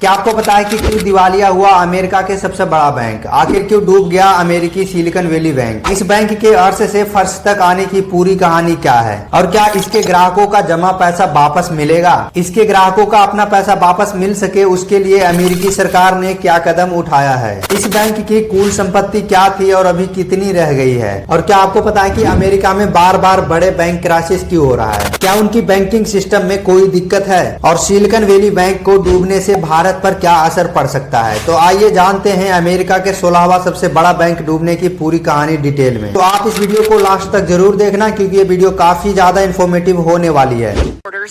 क्या आपको पता है कि क्यों दिवालिया हुआ अमेरिका के सबसे बड़ा बैंक? आखिर क्यों डूब गया अमेरिकी सिलिकॉन वैली बैंक? इस बैंक के अर्श से फर्श तक आने की पूरी कहानी क्या है और क्या इसके ग्राहकों का जमा पैसा वापस मिलेगा? इसके ग्राहकों का अपना पैसा वापस मिल सके उसके लिए अमेरिकी सरकार ने क्या कदम उठाया है? इस बैंक की कुल संपत्ति क्या थी और अभी कितनी रह गई है? और क्या आपको पता है कि अमेरिका में बार बार बड़े बैंक क्रैशेस क्यों हो रहा है? क्या उनकी बैंकिंग सिस्टम में कोई दिक्कत है? और सिलिकॉन वैली बैंक को डूबने से भारत पर क्या असर पड़ सकता है? तो आइए जानते हैं अमेरिका के 16वां सबसे बड़ा बैंक डूबने की पूरी कहानी डिटेल में। तो आप इस वीडियो को लास्ट तक जरूर देखना क्योंकि ये वीडियो काफी ज्यादा इन्फॉर्मेटिव होने वाली है।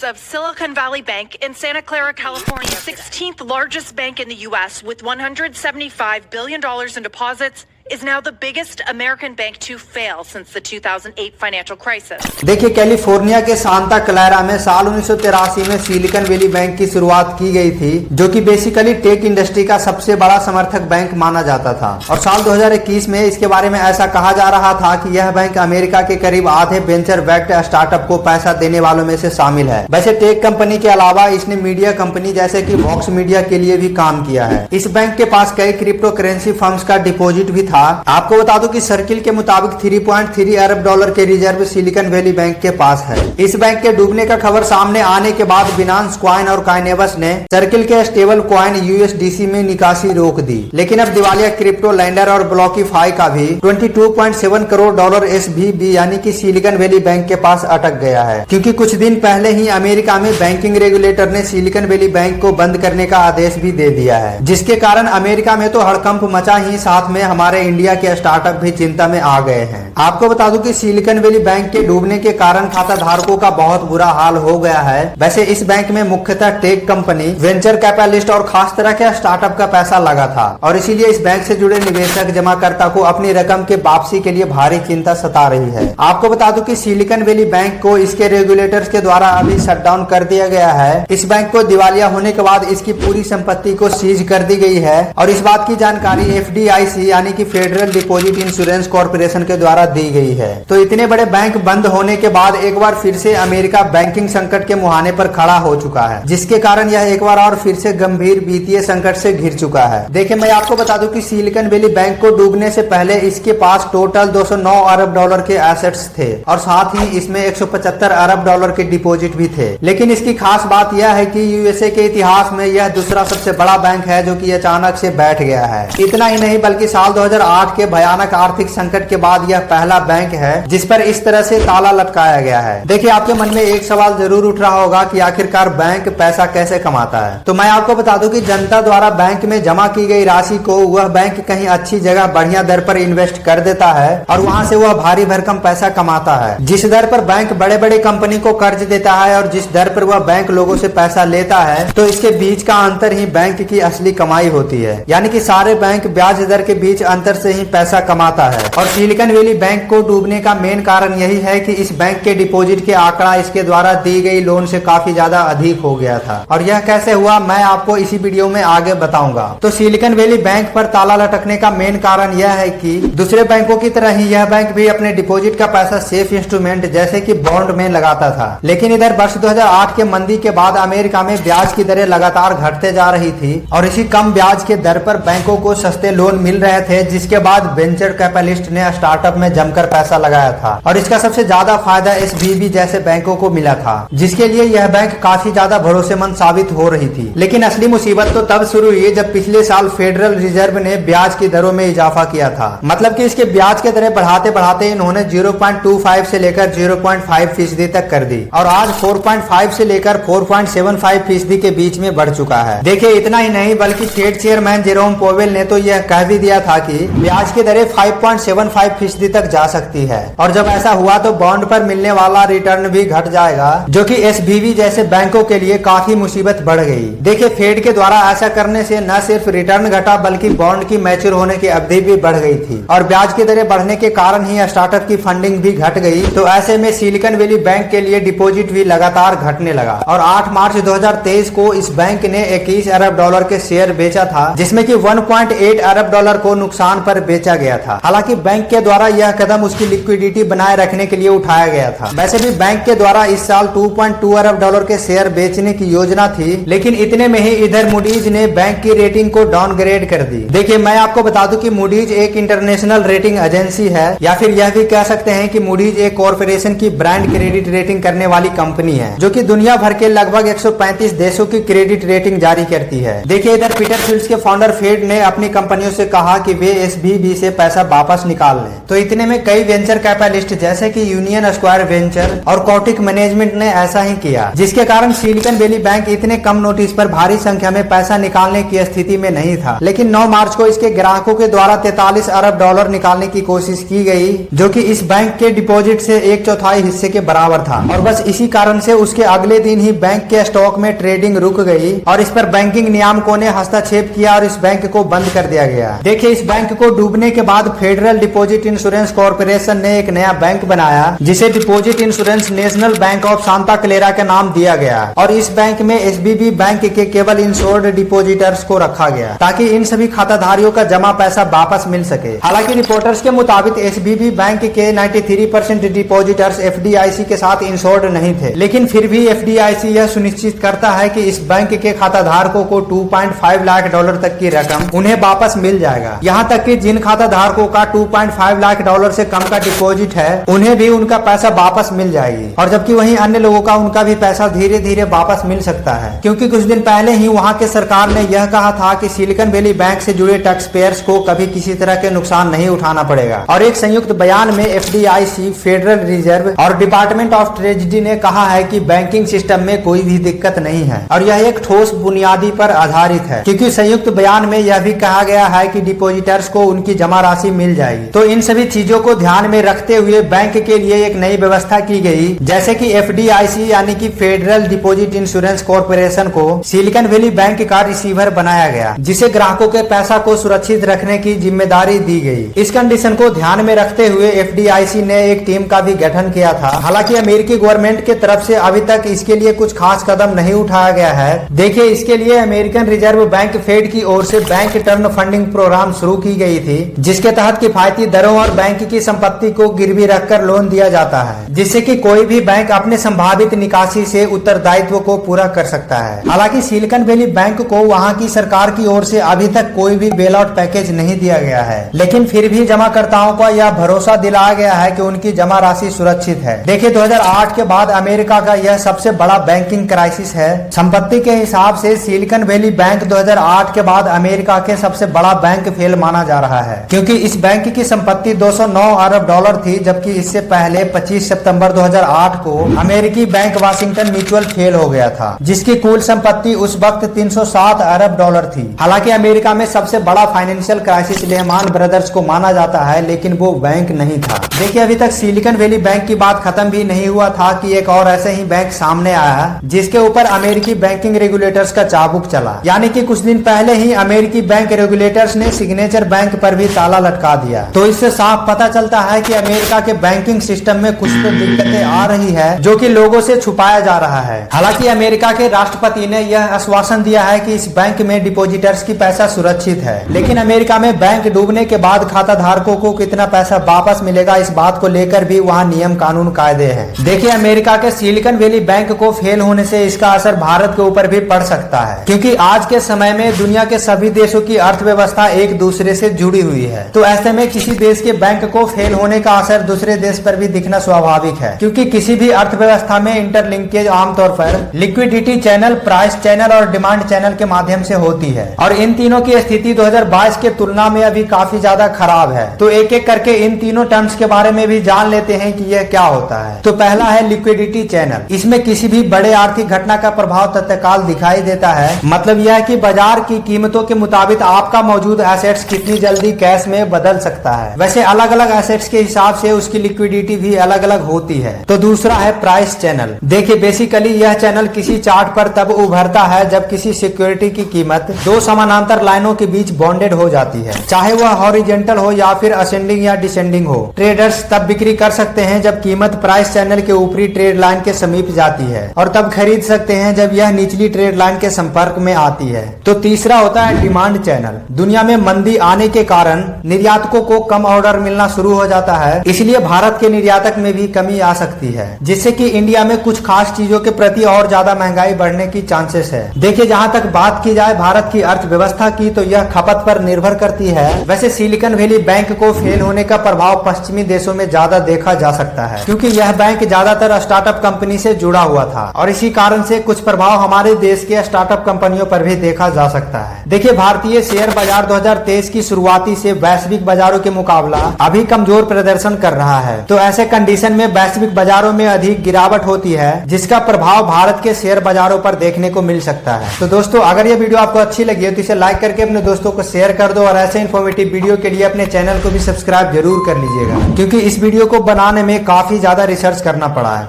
Of Silicon Valley Bank in Santa Clara, California, 16th largest bank in the U.S. with $175 billion in deposits, is now the biggest American bank to fail since the 2008 financial crisis. देखिए, California के Santa Clara में साल 1983 में silicon valley bank की शुरुआत की गई थी, जो कि बेसिकली टेक इंडस्ट्री का सबसे बड़ा समर्थक बैंक माना जाता था। और साल 2021 में इसके बारे में ऐसा कहा जा रहा था कि यह बैंक अमेरिका के करीब आधे वेंचर बैक्ड स्टार्टअप को पैसा देने वालों में से शामिल है। वैसे टेक कंपनी के अलावा इसने मीडिया कंपनी जैसे कि वॉक्स मीडिया के लिए भी काम किया है। इस बैंक के पास कई क्रिप्टो करेंसी फंड्स का डिपॉजिट भी था। आपको बता दूं कि सर्किल के मुताबिक 3.3 अरब डॉलर के रिजर्व सिलिकॉन वैली बैंक के पास है। इस बैंक के डूबने का खबर सामने आने के बाद बिनांस कॉइन और काइनेबस ने सर्किल के स्टेबल कॉइन यूएसडीसी में निकासी रोक दी। लेकिन अब दिवालिया क्रिप्टो लैंडर और ब्लॉकीफाई का भी 22.7 करोड़ डॉलर एसवीबी यानी कि सिलिकॉन वैली बैंक के पास अटक गया है, क्योंकि कुछ दिन पहले ही अमेरिका में बैंकिंग रेगुलेटर ने सिलिकॉन वैली बैंक को बंद करने का आदेश भी दे दिया है, जिसके कारण अमेरिका में तो हड़कंप मचा ही, साथ में हमारे इंडिया के स्टार्टअप भी चिंता में आ गए हैं। आपको बता दूं कि सिलिकॉन वैली बैंक के डूबने के कारण खाता धारकों का बहुत बुरा हाल हो गया है। वैसे इस बैंक में मुख्यतः टेक कंपनी, वेंचर कैपिटलिस्ट और खास तरह के स्टार्टअप का पैसा लगा था और इसीलिए इस बैंक से जुड़े निवेशक जमाकर्ता को अपनी रकम के वापसी के लिए भारी चिंता सता रही है। आपको बता दूं कि सिलिकॉन वैली बैंक को इसके रेगुलेटर्स के द्वारा अभी शटडाउन कर दिया गया है। इस बैंक को दिवालिया होने के बाद इसकी पूरी संपत्ति को सीज कर दी गई है और इस बात की जानकारी FDIC यानी कि फेडरल डिपॉजिट इंश्योरेंस कॉर्पोरेशन के द्वारा दी गई है। तो इतने बड़े बैंक बंद होने के बाद एक बार फिर से अमेरिका बैंकिंग संकट के मुहाने पर खड़ा हो चुका है, जिसके कारण यह एक बार और फिर से गंभीर वित्तीय संकट से घिर चुका है। देखिए, मैं आपको बता दूं कि सिलिकॉन वैली बैंक को डूबने से पहले इसके पास टोटल 209 अरब डॉलर के एसेट्स थे और साथ ही इसमें 175 अरब डॉलर के डिपॉजिट भी थे। लेकिन इसकी खास बात यह है कि यूएसए के इतिहास में यह दूसरा सबसे बड़ा बैंक है जो कि अचानक से बैठ गया है। इतना ही नहीं बल्कि साल 2008 के भयानक आर्थिक संकट के बाद यह पहला बैंक है जिस पर इस तरह से ताला लटकाया गया है। देखिए, आपके मन में एक सवाल जरूर उठ रहा होगा कि आखिरकार बैंक पैसा कैसे कमाता है। तो मैं आपको बता दूं कि जनता द्वारा बैंक में जमा की गई राशि को वह बैंक कहीं अच्छी जगह बढ़िया दर पर इन्वेस्ट कर देता है और वहां से वह भारी भरकम पैसा कमाता है। जिस दर पर बैंक बड़े बड़े कंपनी को कर्ज देता है और जिस दर पर वह बैंक लोगों से पैसा लेता है, तो इसके बीच का अंतर ही बैंक की असली कमाई होती है। यानी कि सारे बैंक ब्याज दर के बीच अंतर से ही पैसा कमाता है। और सिलिकॉन वैली बैंक को डूबने का मेन कारण यही है कि इस बैंक के डिपॉजिट के आंकड़ा इसके द्वारा दी गई लोन से काफी ज्यादा अधिक हो गया था। और यह कैसे हुआ मैं आपको इसी वीडियो में आगे बताऊंगा। तो सिलिकॉन वैली बैंक पर ताला लटकने का मेन कारण यह है कि दूसरे बैंकों की तरह ही यह बैंक भी अपने डिपॉजिट का पैसा सेफ इंस्ट्रूमेंट जैसे कि बॉन्ड में लगाता था। लेकिन इधर वर्ष 2008 के मंदी के बाद अमेरिका में ब्याज की दरें लगातार घटते जा रही थी और इसी कम ब्याज के दर पर बैंकों को सस्ते लोन मिल रहे थे, जिसके बाद वेंचर कैपिटलिस्ट ने स्टार्टअप में जमकर पैसा लगाया था और इसका सबसे ज्यादा फायदा एसवीबी जैसे बैंकों को मिला था, जिसके लिए यह बैंक काफी ज्यादा भरोसेमंद साबित हो रही थी। लेकिन असली मुसीबत तो तब शुरू हुई जब पिछले साल फेडरल रिजर्व ने ब्याज की दरों में इजाफा किया था। मतलब कि इसके ब्याज के दरें बढ़ाते बढ़ाते इन्होंने 0.25 से लेकर 0.5% तक कर दी और आज 4.5 से लेकर 4.75% के बीच में बढ़ चुका है। देखिए, इतना ही नहीं बल्कि फेड चेयरमैन जेरोम पोवेल ने तो यह कह भी दिया था कि ब्याज की दरें 5.75% तक जा सकती है और जब ऐसा हुआ तो बॉन्ड पर मिलने वाला रिटर्न भी घट जाएगा, जो कि एसवीबी जैसे बैंकों के लिए काफी मुसीबत बढ़ गई। देखिए, फेड के द्वारा ऐसा करने से न सिर्फ रिटर्न घटा बल्कि बॉन्ड की मैच्योर होने की अवधि भी बढ़ गई थी और ब्याज की दरें बढ़ने के कारण ही स्टार्टअप की फंडिंग भी घट गई। तो ऐसे में सिलिकॉन वैली बैंक के लिए डिपॉजिट भी लगातार घटने लगा और 8 मार्च 2023 को इस बैंक ने 21 अरब डॉलर के शेयर बेचा था, जिसमें कि 1.8 अरब डॉलर को नुकसान नुकसान पर बेचा गया था। हालांकि बैंक के द्वारा यह कदम उसकी लिक्विडिटी बनाए रखने के लिए उठाया गया था। वैसे भी बैंक के द्वारा इस साल 2.2 अरब डॉलर के शेयर बेचने की योजना थी, लेकिन इतने में ही इधर मूडीज ने बैंक की रेटिंग को डाउनग्रेड कर दी। देखिए, मैं आपको बता दूं कि मूडीज एक इंटरनेशनल रेटिंग एजेंसी है, या फिर यह भी कह सकते हैं कि मूडीज एक कॉर्पोरेशन की ब्रांड क्रेडिट रेटिंग करने वाली कंपनी है, जो कि दुनिया भर के लगभग 135 देशों की क्रेडिट रेटिंग जारी करती है। देखिए, इधर पीटर थिल्स के फाउंडर फेड ने अपनी कंपनियों से कहा कि वे SVB से पैसा वापस निकाल लें। तो इतने में कई वेंचर कैपिटलिस्ट जैसे कि यूनियन स्क्वायर वेंचर और कॉटिक मैनेजमेंट ने ऐसा ही किया, जिसके कारण सिलिकॉन वैली बैंक इतने कम नोटिस पर भारी संख्या में पैसा निकालने की स्थिति में नहीं था। लेकिन 9 मार्च को इसके ग्राहकों के द्वारा 43 अरब डॉलर निकालने की कोशिश की गई, जो कि इस बैंक के डिपॉजिट से 1/4 हिस्से के बराबर था। और बस इसी कारण से उसके अगले दिन ही बैंक के स्टॉक में ट्रेडिंग रुक गई और इस पर बैंकिंग नियामकों ने हस्तक्षेप किया और इस बैंक को बंद कर दिया गया। देखिए, इस बैंक को डूबने के बाद फेडरल डिपॉजिट इंश्योरेंस कॉर्पोरेशन ने एक नया बैंक बनाया, जिसे deposit insurance national bank of Santa Clara का नाम दिया गया। और इस बैंक में SVB बैंक के केवल इंश्योर्ड डिपॉजिटर्स को रखा गया, ताकि इन सभी खाताधारियों का जमा पैसा वापस मिल सके। हालांकि रिपोर्टर्स के मुताबिक SVB बैंक के 93% डिपॉजिटर्स FDIC के साथ इंश्योर्ड नहीं थे, लेकिन फिर भी FDIC यह सुनिश्चित करता है कि इस बैंक के खाताधारकों को 2.5 लाख डॉलर तक की रकम उन्हें वापस मिल जाएगा। यहाँ तक कि जिन खाताधारकों का 2.5 लाख डॉलर से कम का डिपॉजिट है, उन्हें भी उनका पैसा वापस मिल जाएगी। और जबकि वहीं अन्य लोगों का उनका भी पैसा धीरे धीरे वापस मिल सकता है, क्योंकि कुछ दिन पहले ही वहाँ के सरकार ने यह कहा था कि सिलिकॉन वैली बैंक से जुड़े टैक्स पेयर्स को कभी किसी तरह के नुकसान नहीं उठाना पड़ेगा। और एक संयुक्त बयान में FDIC, फेडरल रिजर्व और डिपार्टमेंट ऑफ ट्रेजरी ने कहा है कि बैंकिंग सिस्टम में कोई भी दिक्कत नहीं है और यह एक ठोस बुनियादी पर आधारित है, क्योंकि संयुक्त बयान में यह भी कहा गया है कि डिपॉजिटर्स को उनकी जमा राशि मिल जाएगी। तो इन सभी चीजों को ध्यान में रखते हुए बैंक के लिए एक नई व्यवस्था की गई, जैसे कि FDIC यानी कि फेडरल डिपॉजिट इंश्योरेंस कॉर्पोरेशन को सिलिकॉन वैली बैंक का रिसीवर बनाया गया, जिसे ग्राहकों के पैसा को सुरक्षित रखने की जिम्मेदारी दी गई। इस कंडीशन को ध्यान में रखते हुए FDIC ने एक टीम का भी गठन किया था। हालांकि अमेरिकी गवर्नमेंट के तरफ से अभी तक इसके लिए कुछ खास कदम नहीं उठाया गया है। देखिए, इसके लिए अमेरिकन रिजर्व बैंक फेड की ओर से बैंक टर्म फंडिंग प्रोग्राम शुरू की गई थी, जिसके तहत किफायती दरों और बैंक की संपत्ति को गिरवी रखकर लोन दिया जाता है, जिससे कि कोई भी बैंक अपने संभावित निकासी से उत्तरदायित्व को पूरा कर सकता है। हालांकि सिलिकॉन वैली बैंक को वहां की सरकार की ओर से अभी तक कोई भी बेल आउट पैकेज नहीं दिया गया है, लेकिन फिर भी जमाकर्ताओं को यह भरोसा दिलाया गया है कि उनकी जमा राशि सुरक्षित है। देखिए, 2008 के बाद अमेरिका का यह सबसे बड़ा बैंकिंग क्राइसिस है। संपत्ति के हिसाब से सिलिकॉन वैली बैंक 2008 के बाद अमेरिका के सबसे बड़ा बैंक फेल माना जा रहा है, क्योंकि इस बैंक की संपत्ति 209 अरब डॉलर थी, जबकि इससे पहले 25 सितंबर 2008 को अमेरिकी बैंक वाशिंगटन म्यूचुअल फेल हो गया था, जिसकी कुल संपत्ति उस वक्त 307 अरब डॉलर थी। हालांकि अमेरिका में सबसे बड़ा फाइनेंशियल क्राइसिस लेहमान ब्रदर्स को माना जाता है, लेकिन वो बैंक नहीं था। देखिए, अभी तक सिलिकॉन वैली बैंक की बात खत्म भी नहीं हुआ था कि एक और ऐसे ही बैंक सामने आया, जिसके ऊपर अमेरिकी बैंकिंग रेगुलेटर्स का चाबुक चला। यानी कि कुछ दिन पहले ही अमेरिकी बैंक रेगुलेटर्स ने सिग्नेचर बैंक पर भी ताला लटका दिया। तो इससे साफ पता चलता है कि अमेरिका के बैंकिंग सिस्टम में कुछ तो दिक्कतें आ रही है, जो कि लोगों से छुपाया जा रहा है। हालांकि अमेरिका के राष्ट्रपति ने यह आश्वासन दिया है कि इस बैंक में डिपॉजिटर्स की पैसा सुरक्षित है, लेकिन अमेरिका में बैंक डूबने के बाद खाता धारकों को कितना पैसा वापस मिलेगा, इस बात को लेकर भी वहाँ नियम कानून कायदे हैं। देखिए, अमेरिका के सिलिकॉन वैली बैंक को फेल होने से इसका असर भारत के ऊपर भी पड़ सकता है, क्योंकि आज के समय में दुनिया के सभी देशों की अर्थव्यवस्था एक दूसरे से जुड़ी हुई है। तो ऐसे में किसी देश के बैंक को फेल होने का असर दूसरे देश पर भी दिखना स्वाभाविक है, क्योंकि किसी भी अर्थव्यवस्था में इंटरलिंकेज आमतौर पर लिक्विडिटी चैनल, प्राइस चैनल और डिमांड चैनल के माध्यम से होती है। और इन तीनों की स्थिति 2022 के तुलना में अभी काफी ज्यादा खराब है। तो एक एक करके इन तीनों टर्म्स के बारे में भी जान लेते हैं कि यह क्या होता है। तो पहला है लिक्विडिटी चैनल। इसमें किसी भी बड़े आर्थिक घटना का प्रभाव तत्काल दिखाई देता है। मतलब यह है कि बाजार की कीमतों के मुताबिक आपका मौजूद एसेट्स कितनी जल्दी कैश में बदल सकता है। वैसे अलग अलग एसेट्स के हिसाब से उसकी लिक्विडिटी भी अलग अलग होती है। तो दूसरा है प्राइस चैनल। देखिए, बेसिकली यह चैनल किसी चार्ट पर तब उभरता है जब किसी सिक्योरिटी की कीमत दो समानांतर लाइनों के बीच बॉन्डेड हो जाती है, चाहे वह हॉरिजेंटल हो या फिर असेंडिंग या डिसेंडिंग हो। ट्रेडर्स तब बिक्री कर सकते हैं जब कीमत प्राइस चैनल के ऊपरी ट्रेड लाइन के समीप जाती है, और तब खरीद सकते हैं जब यह निचली ट्रेड लाइन के संपर्क में आती है। तो तीसरा होता है डिमांड चैनल। दुनिया में मंदी आने आने के कारण निर्यातकों को कम ऑर्डर मिलना शुरू हो जाता है, इसलिए भारत के निर्यातक में भी कमी आ सकती है, जिससे कि इंडिया में कुछ खास चीजों के प्रति और ज्यादा महंगाई बढ़ने की चांसेस है। देखिए, जहां तक बात की जाए भारत की अर्थव्यवस्था की, तो यह खपत पर निर्भर करती है। वैसे सिलिकॉन वैली बैंक को फेल होने का प्रभाव पश्चिमी देशों में ज्यादा देखा जा सकता है, क्योंकि यह बैंक ज्यादातर स्टार्टअप कंपनी से जुड़ा हुआ था और इसी कारण से कुछ प्रभाव हमारे देश के स्टार्टअप कंपनियों पर भी देखा जा सकता है। देखिए, भारतीय शेयर बाजार 2023 की शुरुआती से वैश्विक बाजारों के मुकाबला अभी कमजोर प्रदर्शन कर रहा है, तो ऐसे कंडीशन में वैश्विक बाजारों में अधिक गिरावट होती है, जिसका प्रभाव भारत के शेयर बाजारों पर देखने को मिल सकता है। तो दोस्तों, अगर ये वीडियो आपको अच्छी लगी है तो इसे लाइक करके अपने दोस्तों को शेयर कर दो और ऐसे इन्फॉर्मेटिव वीडियो के लिए अपने चैनल को भी सब्सक्राइब जरूर कर लीजिएगा, क्योंकि इस वीडियो को बनाने में काफी ज्यादा रिसर्च करना पड़ा है।